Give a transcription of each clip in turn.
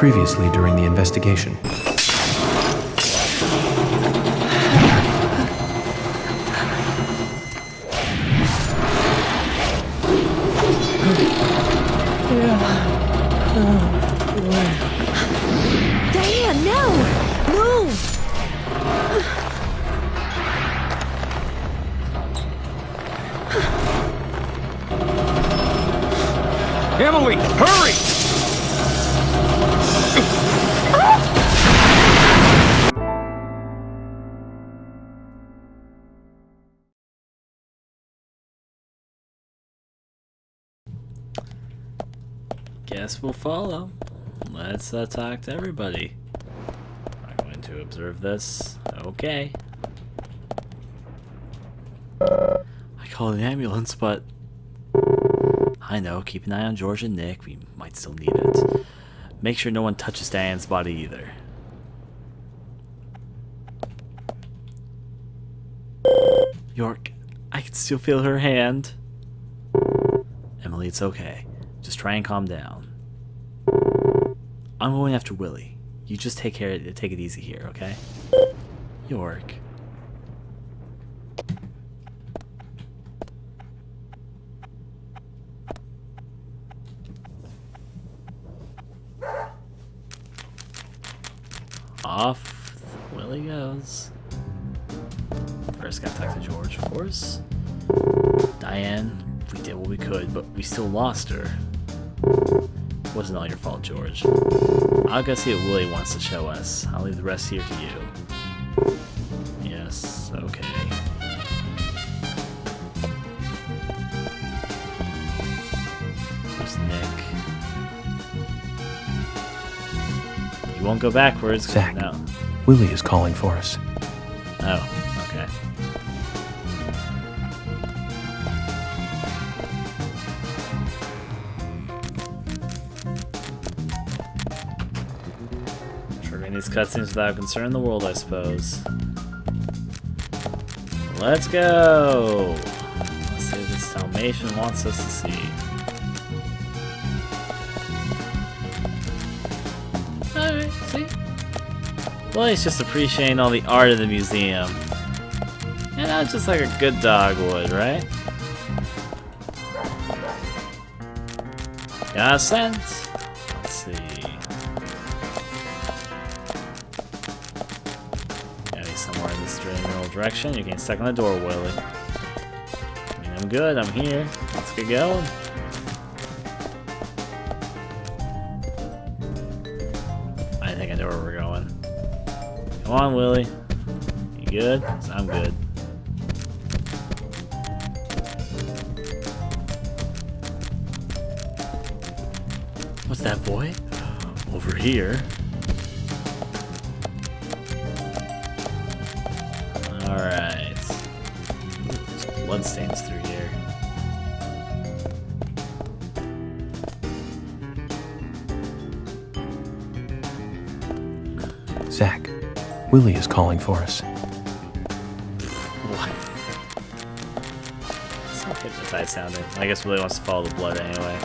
Previously during the investigation. Diane, no! Move! Emily, hurry! Guess we'll follow. Let's talk to everybody. I'm going to observe this. Okay. I called an ambulance, but I know. Keep an eye on George and Nick. We might still need it. Make sure no one touches Diane's body either. York, I can still feel her hand. Emily, it's okay. Just try and calm down. I'm going after Willie. You just take it easy here, okay? York. Off Willie goes. First gotta talk to George, of course. Diane, we did what we could, but we still lost her. It wasn't all your fault, George. I'll go see what Willie wants to show us. I'll leave the rest here to you. Yes, okay. There's Nick. You won't go backwards. Zach, No. Willie is calling for us. Oh, okay. Triggering these cutscenes without concern in the world, I suppose. Let's go! Let's see what this Dalmatian wants us to see. Alright, see? Well, he's just appreciating all the art of the museum. And that's just like a good dog would, right? Got a sense. Let's see. Gotta be somewhere in this general direction. You're getting stuck in the door, Willie. I mean, I'm good. I'm here. Let's get going. I think I know where we're going. Come on, Willie. You good? 'Cause I'm good. What's that, boy? Over here. Alright. There's bloodstains through here. Zach, Willie is calling for us. What? So hypnotized sounding. I guess Willie wants to follow the blood anyway.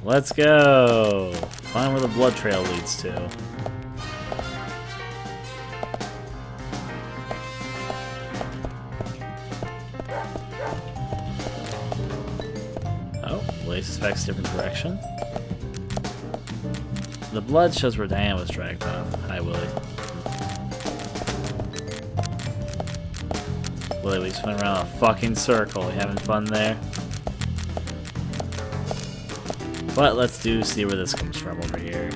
Let's go! Find where the blood trail leads to. Oh, Willie suspects a different direction. The blood shows where Diane was dragged off. Hi, Willie. Willie, we just went around a fucking circle. You having fun there? But let's see where this comes from over here.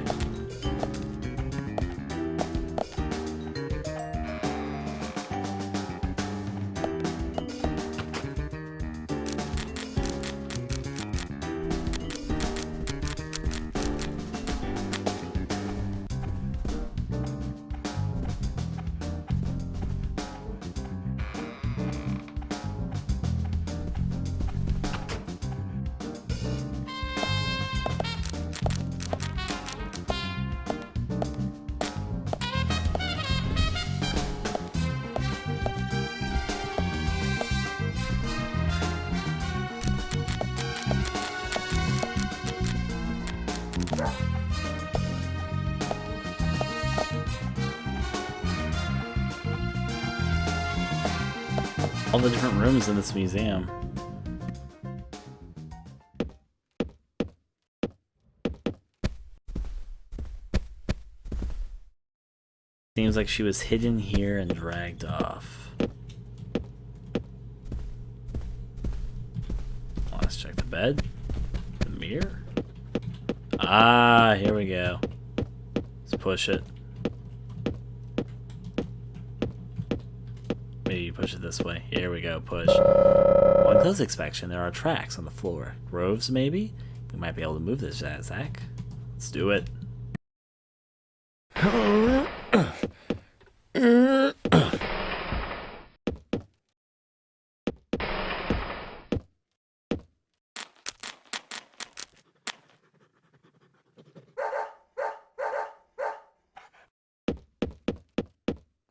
all the different rooms in this museum. Seems like she was hidden here and dragged off. Let's check the bed. The mirror. Ah, here we go. Let's push it. Maybe you push it this way. Here we go, push. On close inspection, there are tracks on the floor. Groves, maybe? We might be able to move this, Zach. Let's do it.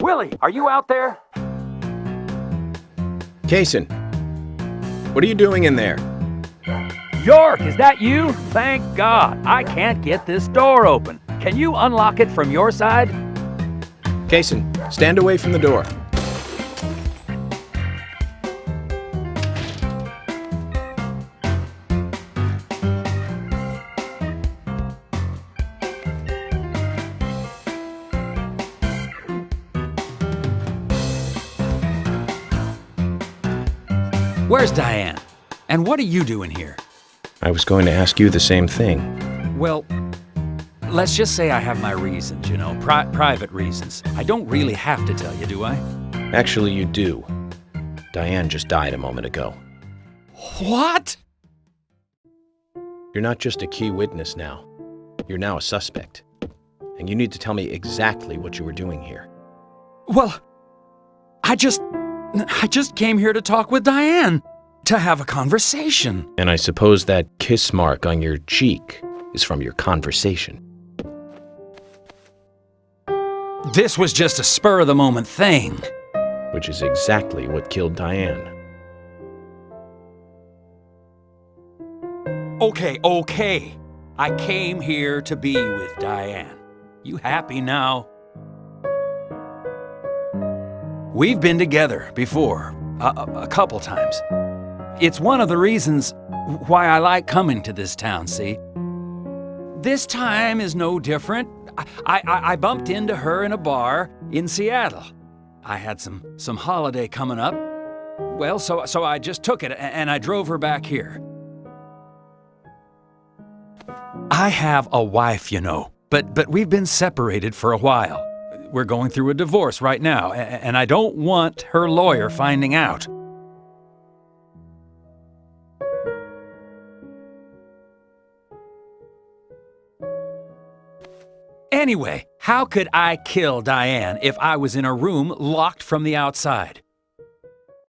Willie, are you out there? Kaysen, what are you doing in there? York, is that you? Thank God. I can't get this door open. Can you unlock it from your side? Kaysen, stand away from the door. Where's Diane? And what are you doing here? I was going to ask you the same thing. Well, let's just say I have my reasons, you know, private reasons. I don't really have to tell you, do I? Actually, you do. Diane just died a moment ago. What? You're not just a key witness now. You're now a suspect. And you need to tell me exactly what you were doing here. Well, I just came here to talk with Diane, to have a conversation. And I suppose that kiss mark on your cheek is from your conversation. This was just a spur-of-the-moment thing. Which is exactly what killed Diane. Okay. I came here to be with Diane. You happy now? We've been together before, a couple times. It's one of the reasons why I like coming to this town, see? This time is no different. I bumped into her in a bar in Seattle. I had some holiday coming up. Well, so I just took it and I drove her back here. I have a wife, you know, but we've been separated for a while. We're going through a divorce right now, and I don't want her lawyer finding out. Anyway, how could I kill Diane if I was in a room locked from the outside?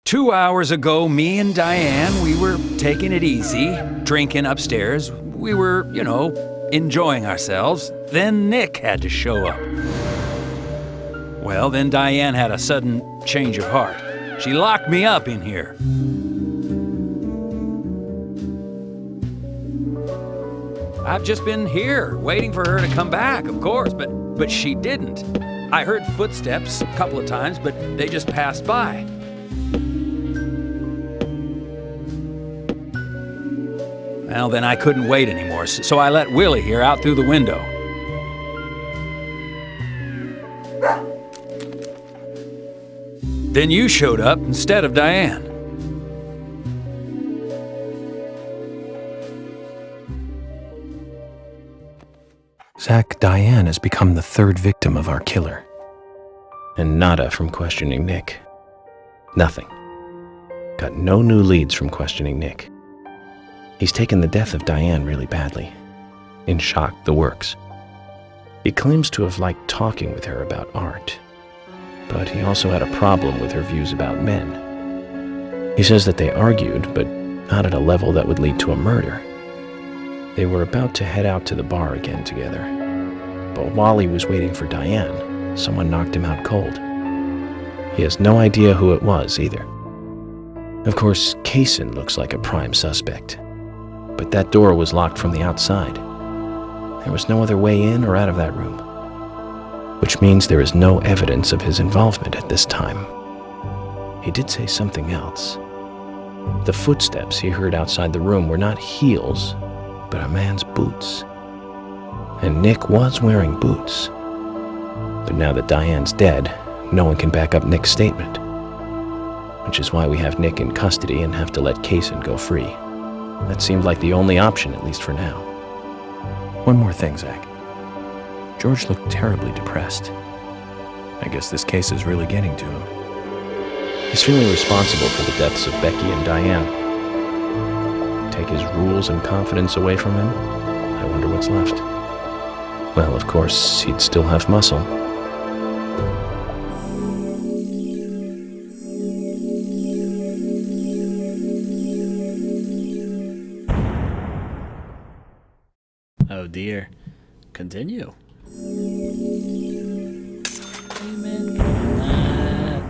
2 hours ago, me and Diane, we were taking it easy, drinking upstairs. We were, you know, enjoying ourselves. Then Nick had to show up. Well, then Diane had a sudden change of heart. She locked me up in here. I've just been here, waiting for her to come back, of course, but she didn't. I heard footsteps a couple of times, but they just passed by. Well, then I couldn't wait anymore, so I let Willie here out through the window. Then you showed up instead of Diane. Zach, Diane has become the third victim of our killer. And nada from questioning Nick. Nothing. Got no new leads from questioning Nick. He's taken the death of Diane really badly. In shock, the works. He claims to have liked talking with her about art. But he also had a problem with her views about men. He says that they argued, but not at a level that would lead to a murder. They were about to head out to the bar again together. But while he was waiting for Diane, someone knocked him out cold. He has no idea who it was either. Of course, Kaysen looks like a prime suspect. But that door was locked from the outside. There was no other way in or out of that room. Which means there is no evidence of his involvement at this time. he did say something else. The footsteps he heard outside the room were not heels, but a man's boots. And Nick was wearing boots. But now that Diane's dead, no one can back up Nick's statement. Which is why we have Nick in custody and have to let Kaysen go free. That seemed like the only option, at least for now. One more thing, Zach. George looked terribly depressed. I guess this case is really getting to him. He's feeling responsible for the deaths of Becky and Diane. Take his rules and confidence away from him? I wonder what's left. Well, of course, he'd still have muscle. Oh dear. Continue. Amen for that.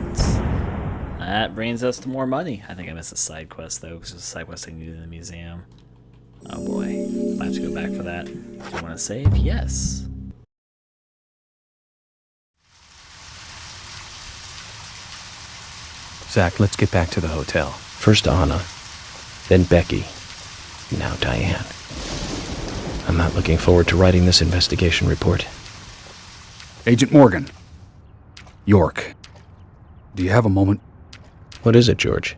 That brings us to more money. I think I missed a side quest though, because there's a side quest I can do in the museum. Oh boy. I have to go back for that. Do you want to save? Yes. Zach, let's get back to the hotel. First Anna, then Becky, now Diane. I'm not looking forward to writing this investigation report. Agent Morgan. York. Do you have a moment? What is it, George?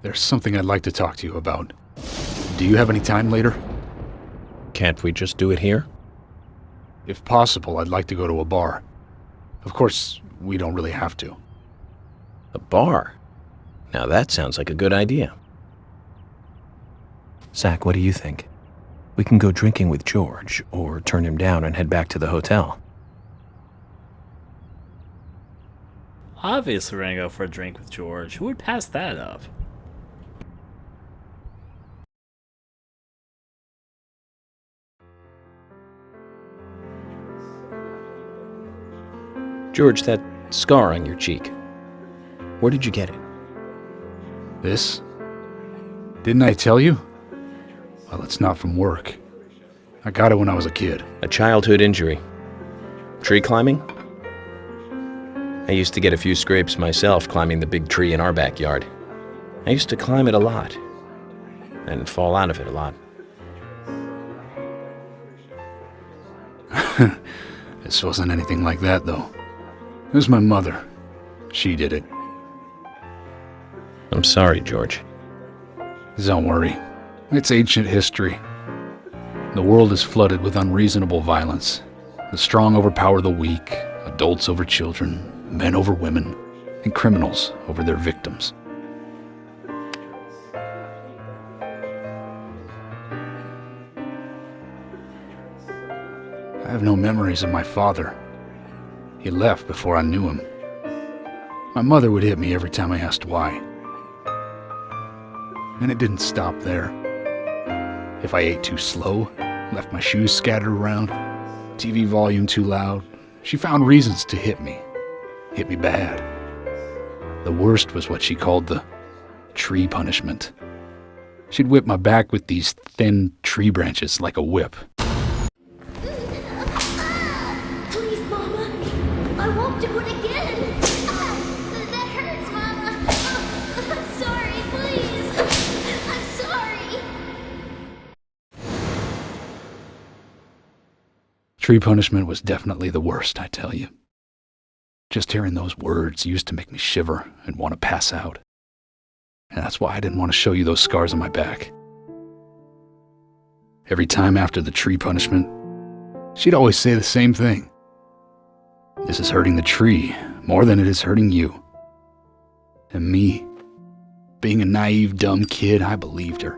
There's something I'd like to talk to you about. Do you have any time later? Can't we just do it here? If possible, I'd like to go to a bar. Of course, we don't really have to. A bar? Now that sounds like a good idea. Zach, what do you think? We can go drinking with George, or turn him down and head back to the hotel. Obviously we're gonna go for a drink with George. Who would pass that up? George, that scar on your cheek. Where did you get it? This? Didn't I tell you? Well, it's not from work. I got it when I was a kid. A childhood injury. Tree climbing? I used to get a few scrapes myself climbing the big tree in our backyard. I used to climb it a lot, and fall out of it a lot. This wasn't anything like that, though. It was my mother. She did it. I'm sorry, George. Don't worry. It's ancient history. The world is flooded with unreasonable violence. The strong overpower the weak, adults over children, men over women, and criminals over their victims. I have no memories of my father. He left before I knew him. My mother would hit me every time I asked why. And it didn't stop there. If I ate too slow, left my shoes scattered around, TV volume too loud, she found reasons to hit me. Hit me bad. The worst was what she called the tree punishment. She'd whip my back with these thin tree branches like a whip. Please, Mama. I won't do it again. That hurts, Mama. I'm sorry, please. I'm sorry. Tree punishment was definitely the worst, I tell you. Just hearing those words used to make me shiver and want to pass out. And that's why I didn't want to show you those scars on my back. Every time after the tree punishment, she'd always say the same thing. This is hurting the tree more than it is hurting you. And me, being a naive, dumb kid, I believed her.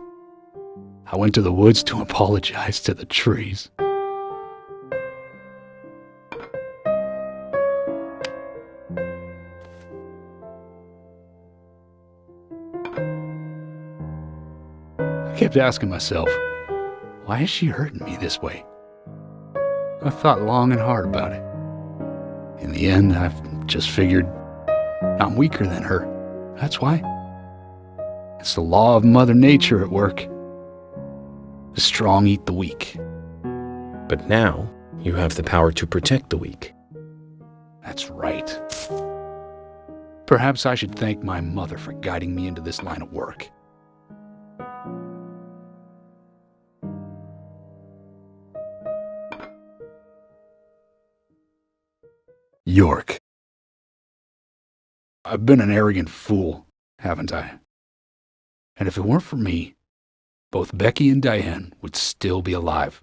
I went to the woods to apologize to the trees. I kept asking myself, why is she hurting me this way? I thought long and hard about it. In the end, I've just figured I'm weaker than her. That's why. It's the law of Mother Nature at work. The strong eat the weak. But now, you have the power to protect the weak. That's right. Perhaps I should thank my mother for guiding me into this line of work. York. I've been an arrogant fool, haven't I? And if it weren't for me, both Becky and Diane would still be alive.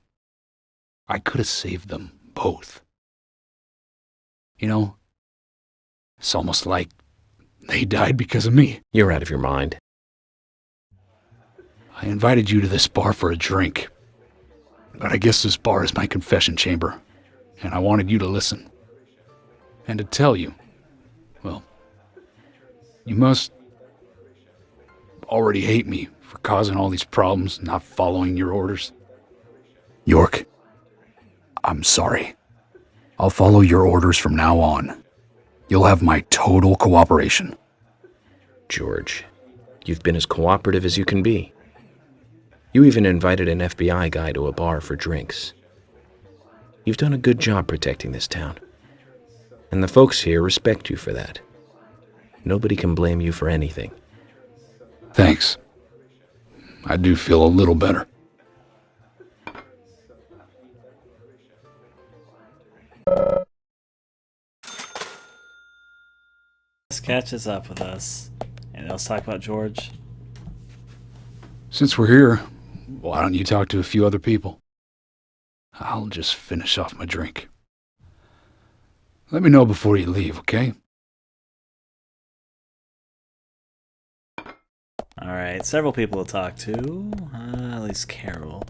I could have saved them both. You know, it's almost like they died because of me. You're out of your mind. I invited you to this bar for a drink, but I guess this bar is my confession chamber, and I wanted you to listen. And to tell you, well, you must already hate me for causing all these problems, not following your orders. York, I'm sorry. I'll follow your orders from now on. You'll have my total cooperation. George, you've been as cooperative as you can be. You even invited an FBI guy to a bar for drinks. You've done a good job protecting this town. And the folks here respect you for that. Nobody can blame you for anything. Thanks. I do feel a little better. This catches up with us. And let's talk about George. Since we're here, why don't you talk to a few other people? I'll just finish off my drink. Let me know before you leave, okay? Alright, several people to talk to. At least Carol.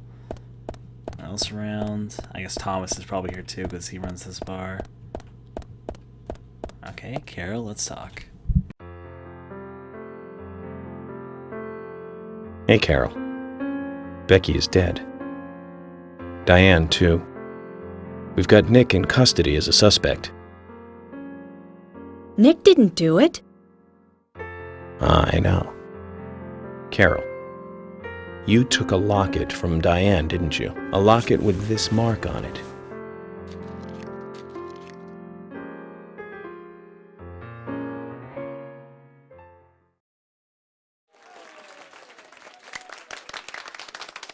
Else around? I guess Thomas is probably here too because he runs this bar. Okay, Carol, let's talk. Hey, Carol. Becky is dead. Diane, too. We've got Nick in custody as a suspect. Nick didn't do it. I know. Carol, you took a locket from Diane, didn't you? A locket with this mark on it.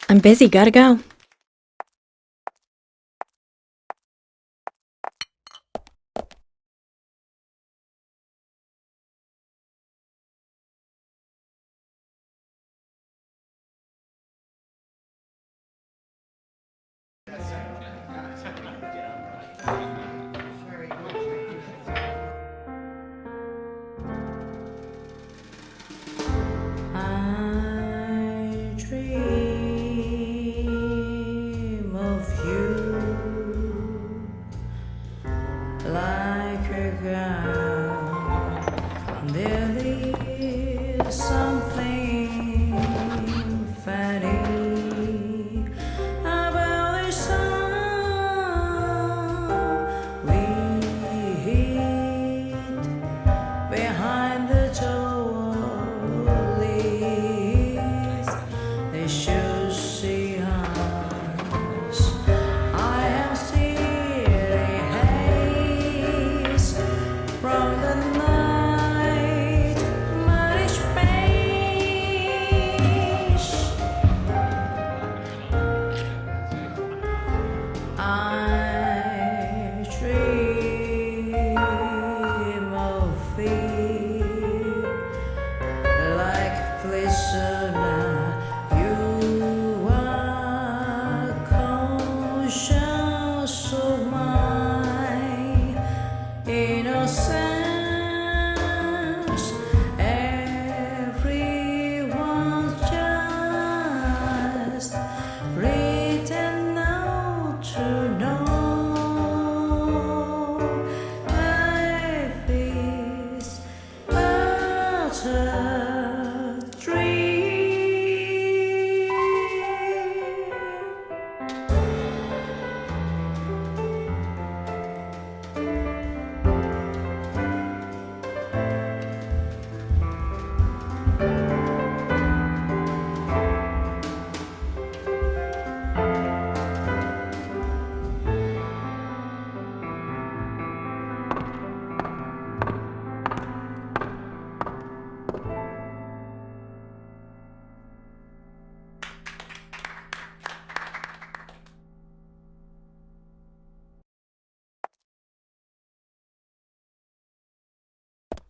I'm busy, gotta go. I dream of you like a girl. There is something funny about the song we hid behind the door. They should see us. I am stealing haze from the night, muddy space. I dream of thee like glistener. You are conscious of my innocence. Everyone's just written out to know life is but a dream.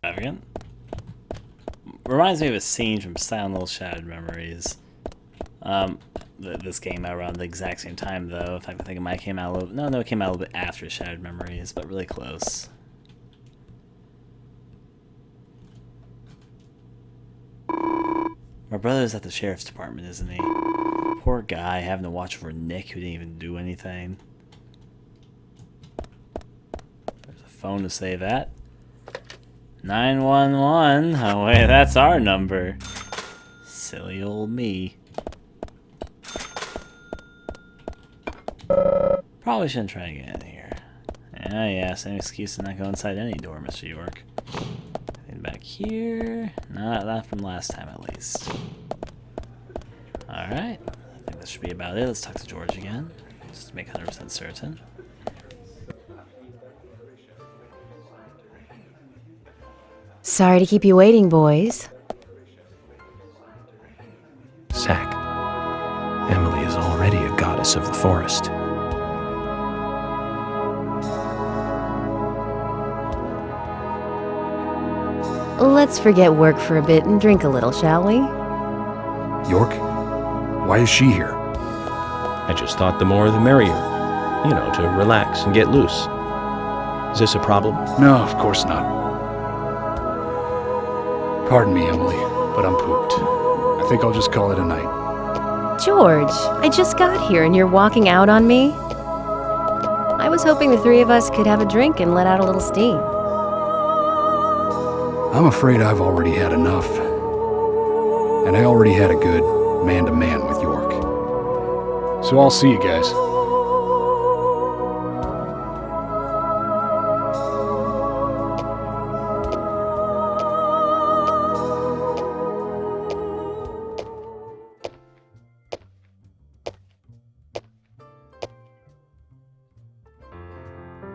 Extravagant. Reminds me of a scene from Silent Little Shattered Memories. This came out around the exact same time, though. In fact, I think it might have came out a little... No, it came out a little bit after Shattered Memories, but really close. My brother's at the sheriff's department, isn't he? Poor guy having to watch over Nick, who didn't even do anything. There's a phone to save at. 911. Oh, wait, that's our number. Silly old me. Probably shouldn't try to get in here. Yeah, same excuse to not go inside any door, Mr. York. Anything back here? Not from last time, at least. Alright. I think this should be about it. Let's talk to George again. Just to make 100% certain. Sorry to keep you waiting, boys. Zach, Emily is already a goddess of the forest. Let's forget work for a bit and drink a little, shall we? York? Why is she here? I just thought the more the merrier. You know, to relax and get loose. Is this a problem? No, of course not. Pardon me, Emily, but I'm pooped. I think I'll just call it a night. George, I just got here and you're walking out on me? I was hoping the three of us could have a drink and let out a little steam. I'm afraid I've already had enough. And I already had a good man-to-man with York. So I'll see you guys.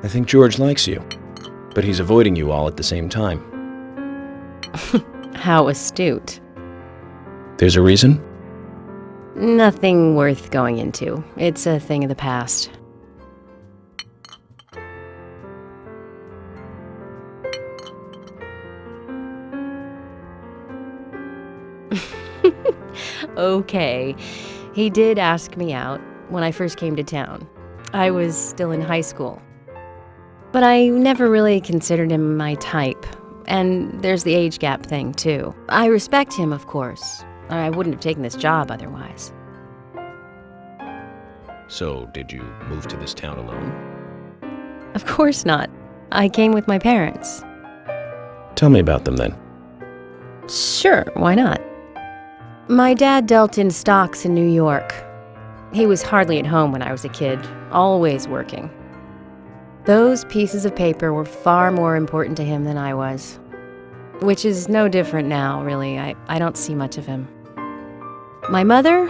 I think George likes you, but he's avoiding you all at the same time. How astute. There's a reason? Nothing worth going into. It's a thing of the past. Okay. He did ask me out when I first came to town. I was still in high school. But I never really considered him my type. And there's the age gap thing, too. I respect him, of course. I wouldn't have taken this job otherwise. So, did you move to this town alone? Of course not. I came with my parents. Tell me about them then. Sure, why not? My dad dealt in stocks in New York. He was hardly at home when I was a kid, always working. Those pieces of paper were far more important to him than I was. Which is no different now, really. I don't see much of him. My mother?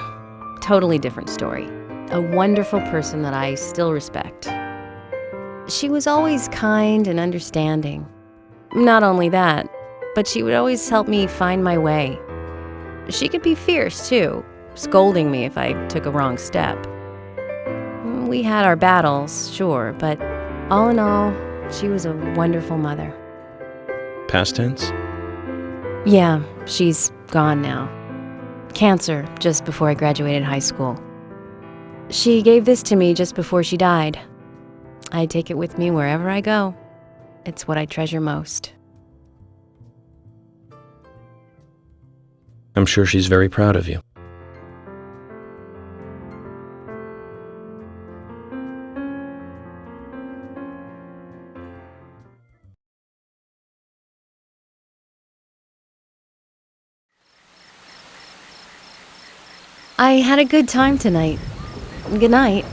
Totally different story. A wonderful person that I still respect. She was always kind and understanding. Not only that, but she would always help me find my way. She could be fierce, too, scolding me if I took a wrong step. We had our battles, sure, but all in all, she was a wonderful mother. Past tense? Yeah, she's gone now. Cancer, just before I graduated high school. She gave this to me just before she died. I take it with me wherever I go. It's what I treasure most. I'm sure she's very proud of you. I had a good time tonight. Good night.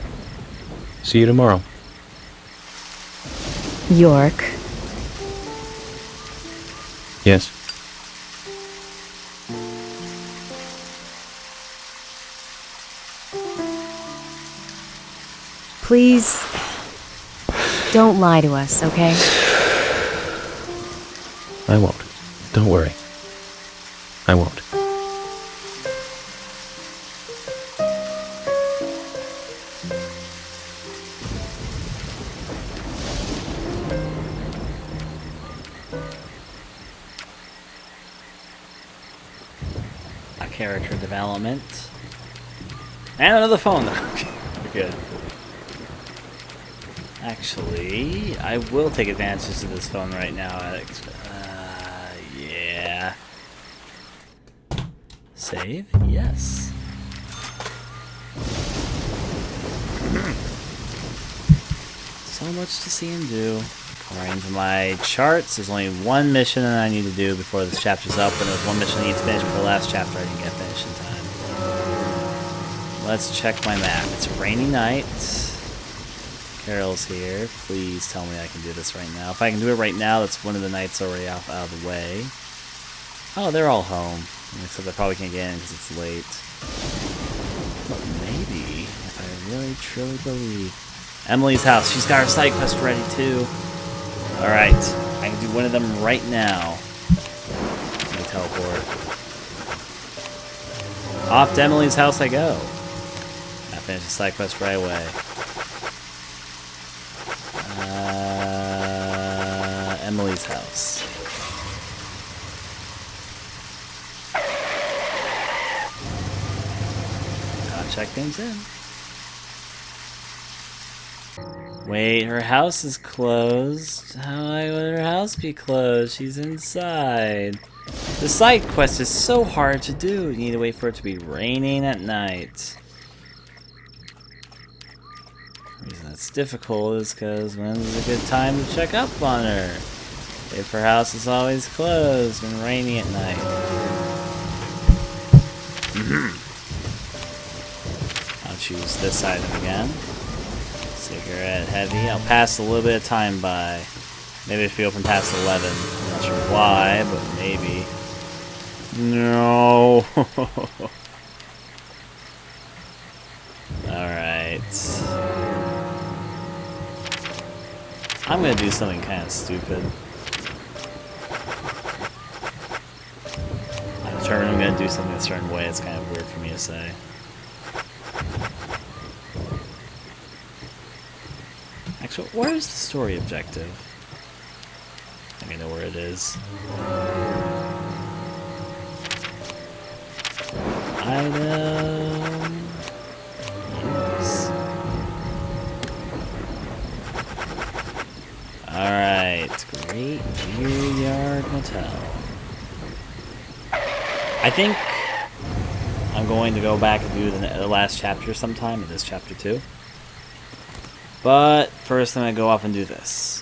See you tomorrow. York. Yes. Please, don't lie to us, okay? I won't. Don't worry. I won't. character development. And another phone. We're good. Actually, I will take advantage of this phone right now, Alex. Yeah. Save? Yes. So much to see and do. According to my charts, there's only one mission that I need to do before this chapter's up, and there's one mission I need to finish before the last chapter I didn't get finished in time. Let's check my map. It's a rainy night. Carol's here. Please tell me I can do this right now. If I can do it right now, that's one of the nights already out of the way. Oh, they're all home. Except I probably can't get in because it's late. But maybe, if I really truly believe. Emily's house. She's got her side quest ready too. Alright. I can do one of them right now. Let me teleport. Off to Emily's house I go. I finish the side quest right away. Emily's house. Gotta check things in. Wait, her house is closed. How would her house be closed? She's inside. The side quest is so hard to do. You need to wait for it to be raining at night. The reason that's difficult is because when's a good time to check up on her? If her house is always closed and rainy at night. I'll choose this item again. Cigarette heavy. I'll pass a little bit of time by. Maybe if we open past 11. I'm not sure why, but maybe. No. Alright. I'm gonna do something kind of stupid. I'm determined I'm gonna do something a certain way. It's kind of weird for me to say. Actually, where is the story objective? I think I know where it is. Item. Use. Alright, Great Beer Yard Motel. I think I'm going to go back and do the last chapter sometime in this chapter 2. But first I'm going to go off and do this.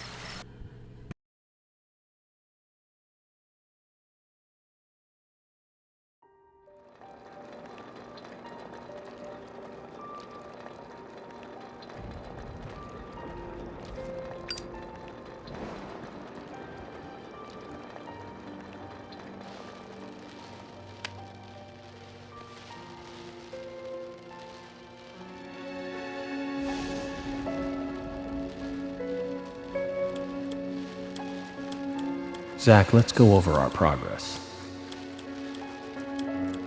Zach, let's go over our progress.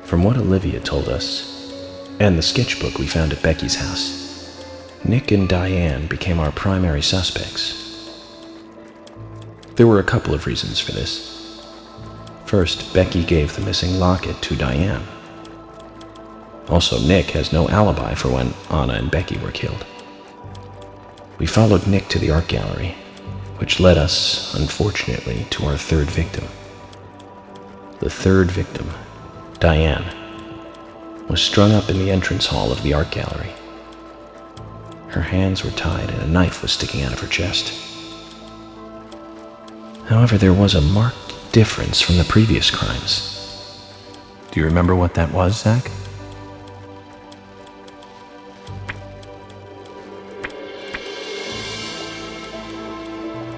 From what Olivia told us, and the sketchbook we found at Becky's house, Nick and Diane became our primary suspects. There were a couple of reasons for this. First, Becky gave the missing locket to Diane. Also, Nick has no alibi for when Anna and Becky were killed. We followed Nick to the art gallery, which led us, unfortunately, to our third victim. The third victim, Diane, was strung up in the entrance hall of the art gallery. Her hands were tied and a knife was sticking out of her chest. However, there was a marked difference from the previous crimes. Do you remember what that was, Zach?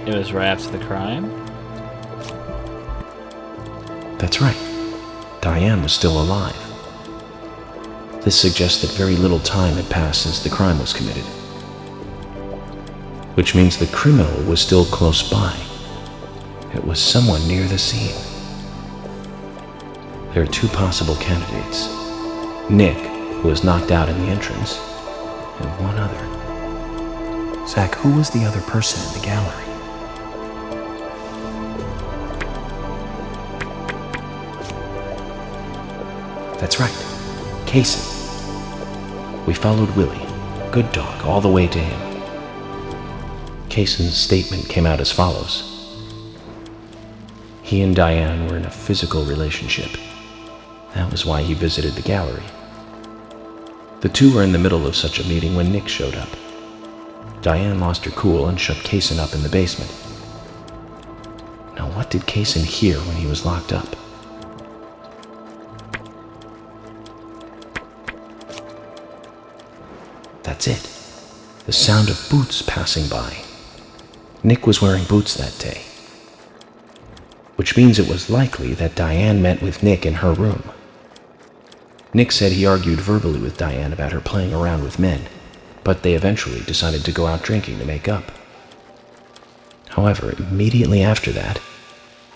It was right after the crime? That's right. Diane was still alive. This suggests that very little time had passed since the crime was committed. Which means the criminal was still close by. It was someone near the scene. There are two possible candidates. Nick, who was knocked out in the entrance, and one other. Zach, who was the other person in the gallery? That's right, Kaysen. We followed Willie, good dog, all the way to him. Kaysen's statement came out as follows. He and Diane were in a physical relationship. That was why he visited the gallery. The two were in the middle of such a meeting when Nick showed up. Diane lost her cool and shut Kaysen up in the basement. Now, what did Kaysen hear when he was locked up? That's it. The sound of boots passing by. Nick was wearing boots that day, which means it was likely that Diane met with Nick in her room. Nick said he argued verbally with Diane about her playing around with men, but they eventually decided to go out drinking to make up. However, immediately after that,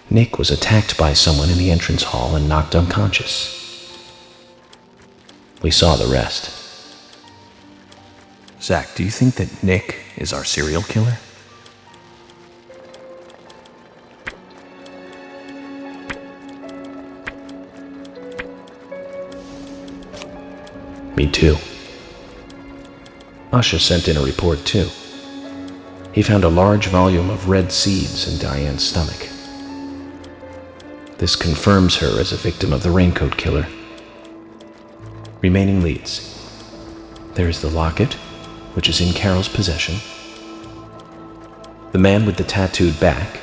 Nick was attacked by someone in the entrance hall and knocked unconscious. We saw the rest. Zach, do you think that Nick is our serial killer? Me too. Usha sent in a report too. He found a large volume of red seeds in Diane's stomach. This confirms her as a victim of the Raincoat Killer. Remaining leads. There is the locket, which is in Carol's possession, the man with the tattooed back,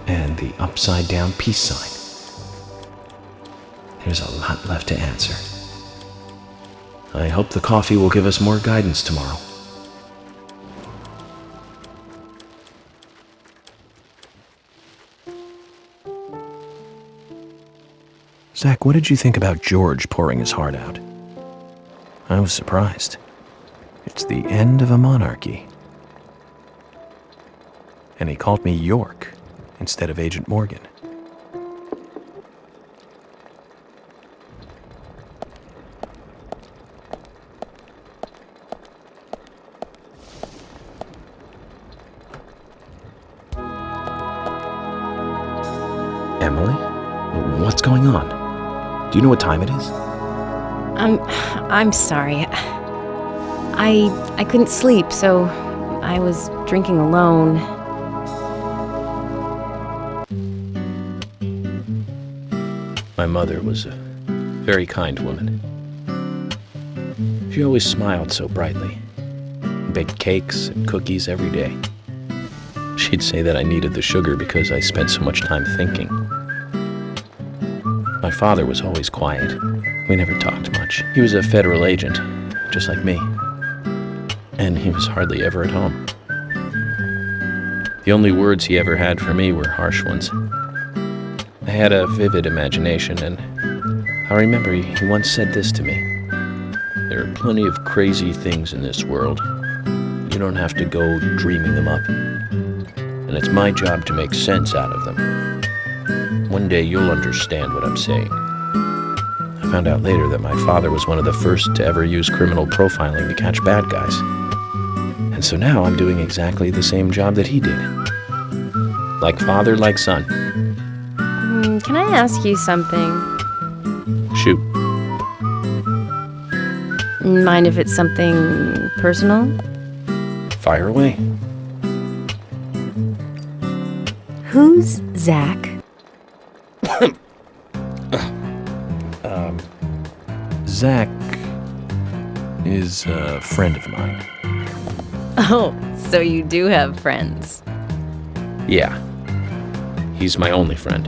and the upside-down peace sign. There's a lot left to answer. I hope the coffee will give us more guidance tomorrow. Zach, what did you think about George pouring his heart out? I was surprised. It's the end of a monarchy. And he called me York instead of Agent Morgan. Emily? What's going on? Do you know what time it is? I'm sorry. I couldn't sleep, so I was drinking alone. My mother was a very kind woman. She always smiled so brightly, baked cakes and cookies every day. She'd say that I needed the sugar because I spent so much time thinking. My father was always quiet. We never talked much. He was a federal agent, just like me. And he was hardly ever at home. The only words he ever had for me were harsh ones. I had a vivid imagination, and I remember he once said this to me. There are plenty of crazy things in this world. You don't have to go dreaming them up. And it's my job to make sense out of them. One day you'll understand what I'm saying. I found out later that my father was one of the first to ever use criminal profiling to catch bad guys. And so now I'm doing exactly the same job that he did. Like father, like son. Can I ask you something? Shoot. Mind if it's something personal? Fire away. Who's Zach? Zach is a friend of mine. Oh, so you do have friends. Yeah. He's my only friend.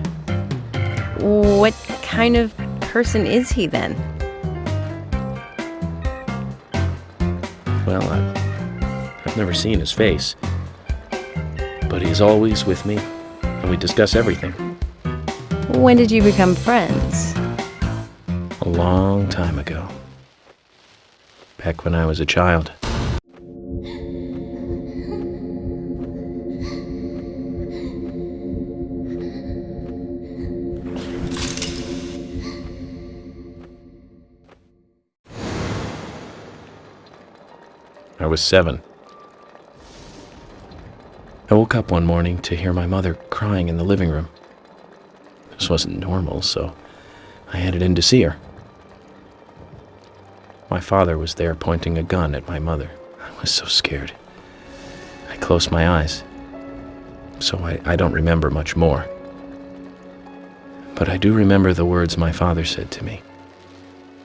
What kind of person is he then? Well, I've never seen his face. But he's always with me, and we discuss everything. When did you become friends? A long time ago. Back when I was a child. I was 7. I woke up one morning to hear my mother crying in the living room. This wasn't normal, so I headed in to see her. My father was there pointing a gun at my mother. I was so scared. I closed my eyes, so I don't remember much more. But I do remember the words my father said to me.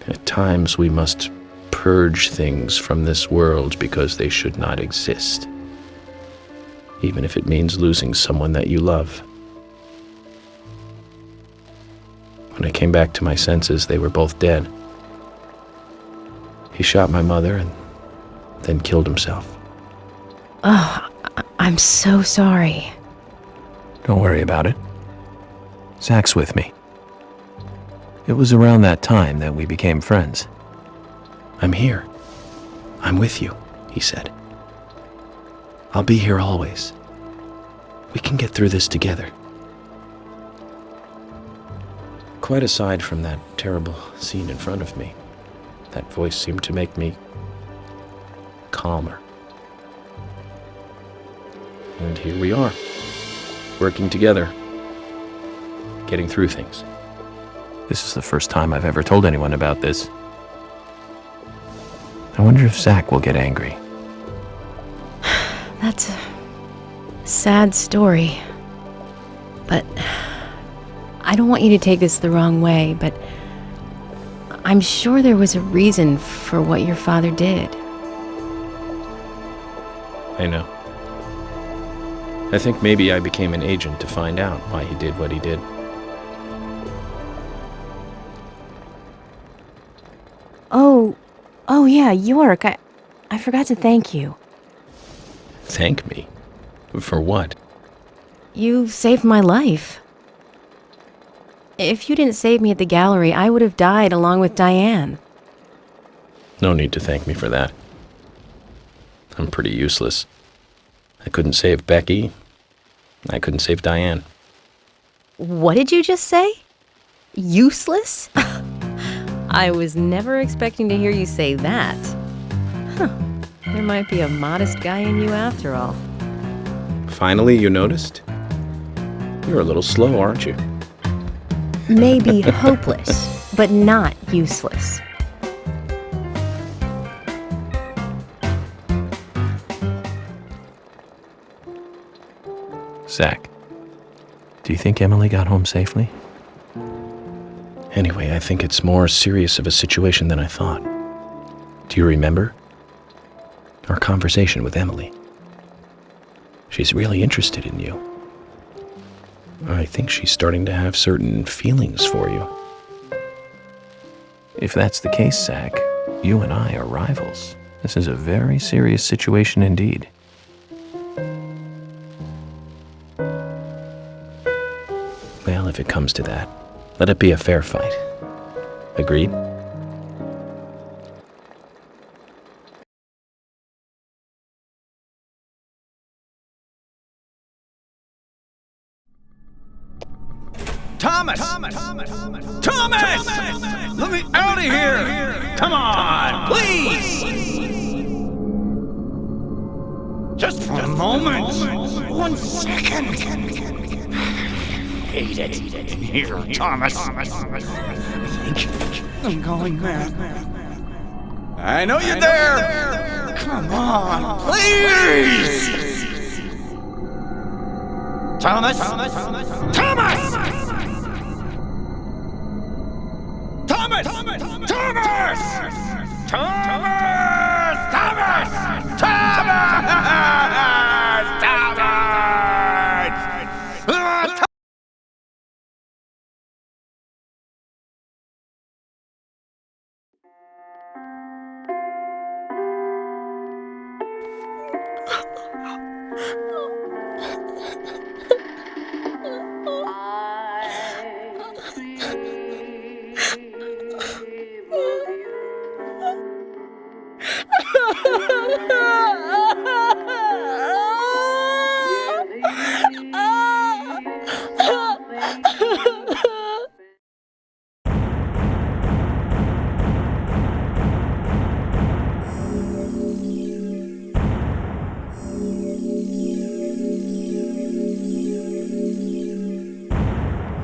At times we must purge things from this world because they should not exist, even if it means losing someone that you love. When I came back to my senses, they were both dead. He shot my mother and then killed himself. Oh, I'm so sorry. Don't worry about it. Zach's with me. It was around that time that we became friends. I'm here. I'm with you, he said. I'll be here always. We can get through this together. Quite aside from that terrible scene in front of me, that voice seemed to make me calmer. And here we are, working together, getting through things. This is the first time I've ever told anyone about this. I wonder if Zach will get angry. That's a sad story. But I don't want you to take this the wrong way, but I'm sure there was a reason for what your father did. I know. I think maybe I became an agent to find out why he did what he did. Oh yeah, York, I forgot to thank you. Thank me? For what? You saved my life. If you didn't save me at the gallery, I would have died along with Diane. No need to thank me for that. I'm pretty useless. I couldn't save Becky. I couldn't save Diane. What did you just say? Useless? I was never expecting to hear you say that. Huh. There might be a modest guy in you after all. Finally, you noticed? You're a little slow, aren't you? Maybe hopeless, but not useless. Zach, do you think Emily got home safely? Anyway, I think it's more serious of a situation than I thought. Do you remember? Our conversation with Emily. She's really interested in you. I think she's starting to have certain feelings for you. If that's the case, Zach, you and I are rivals. This is a very serious situation indeed. Well, if it comes to that, let it be a fair fight. Agreed? Thomas! Thomas! Let me out of here! Come on, please! Just for a moment. 1 second. Hate it in here, Thomas. I think I'm going mad. I know you're there! Come on, please! Thomas! Thomas! Thomas! Thomas! Thomas! Thomas! Thomas!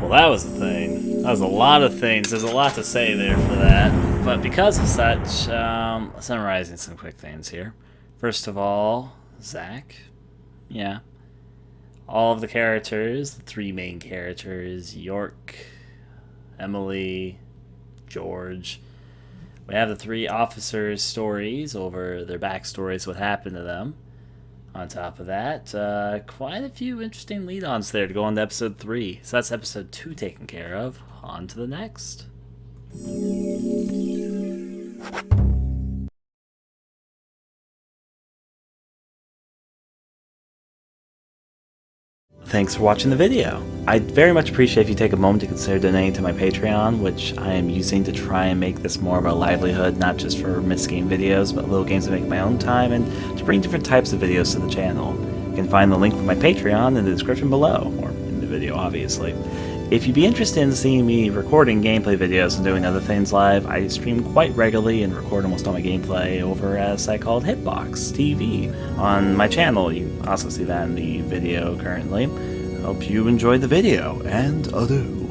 Well, that was a thing. That was a lot of things. There's a lot to say there for that. But because of such, summarizing some quick things here. First of all, Zach. Yeah. All of the characters, the three main characters, York, Emily, George. We have the three officers' stories over their backstories, what happened to them. On top of that, quite a few interesting lead-ons there to go on to episode 3. So that's episode 2 taken care of. On to the next. Thanks for watching the video. I'd very much appreciate if you take a moment to consider donating to my Patreon, which I am using to try and make this more of a livelihood, not just for missed-game videos, but little games to make my own time, and to bring different types of videos to the channel. You can find the link for my Patreon in the description below, or in the video, obviously. If you'd be interested in seeing me recording gameplay videos and doing other things live, I stream quite regularly and record almost all my gameplay over at a site called Hitbox TV on my channel. You can also see that in the video currently. Hope you enjoyed the video, and adieu.